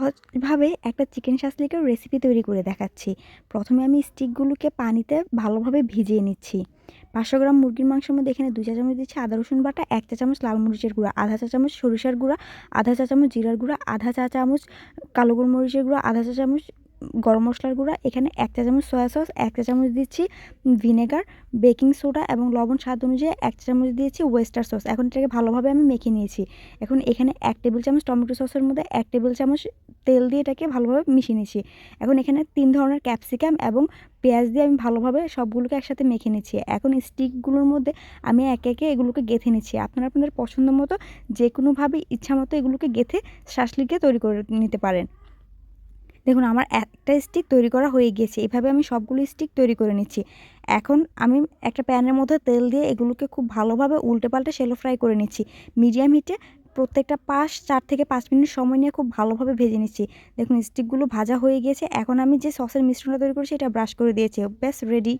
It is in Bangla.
সহজভাবে একটা চিকেন শাসলিকের রেসিপি তৈরি করে দেখাচ্ছি। প্রথমে আমি স্টিকগুলোকে পানিতে ভালোভাবে ভিজিয়ে নিচ্ছি। 500 গ্রাম মুরগির মাংসের মধ্যে এখানে 2 চা চামচ দিচ্ছি আদা রসুন বাটা, 1 চা চামচ লাল মরিচের গুঁড়া, আধা চা চামচ সরিষার গুঁড়া, আধা চা চামচ জিরার গুঁড়া, আধা চা চামচ কালো গোলমরিচের গুঁড়া, আধা চা চামচ গরম মশলার গুঁড়া, এখানে 1 চা চামচ সয়া সস, 1 চা চামচ দিচ্ছি ভিনেগার, বেকিং সোডা এবং লবণ স্বাদ অনুযায়ী 1 চা চামচ দিয়েছি ওয়েস্টার সস। এখন এটাকে ভালোভাবে আমি মেখে নিয়েছি। এখন এখানে 1 টেবিল চামচ টমেটো সসের মধ্যে 1 টেবিল চামচ তেল দিয়ে এটাকে ভালোভাবে মিশিয়ে নিচ্ছি। এখন এখানে 3 ধরনের ক্যাপসিকাম এবং পেঁয়াজ দিয়ে আমি ভালোভাবে সবগুলোকে একসাথে মেখে নিচ্ছি। এখন স্টিকগুলোর মধ্যে আমি একে একে এগুলোকে গেঁথে নিচ্ছি। আপনারা আপনাদের পছন্দ মতো যে কোনোভাবে ইচ্ছা মতো এগুলোকে গেঁথে শাসলিকে তৈরি করে নিতে পারেন। দেখুন আমার একটা স্টিক তৈরি করা হয়ে গিয়েছে। এভাবে আমি সবগুলো স্টিক তৈরি করে নিচ্ছি। এখন আমি একটা প্যানের মধ্যে তেল দিয়ে এগুলোকে খুব ভালোভাবে উল্টে পাল্টে শ্যালো ফ্রাই করে নিচ্ছি। মিডিয়াম হিটে প্রত্যেকটা পাশ 4 থেকে 5 মিনিট সময় নিয়ে খুব ভালোভাবে ভেজে নিচ্ছি। দেখুন স্টিকগুলো ভাজা হয়ে গিয়েছে। এখন আমি যে সসের মিশ্রণটা তৈরি করেছি এটা ব্রাশ করে দিয়েছি। ব্যাস রেডি।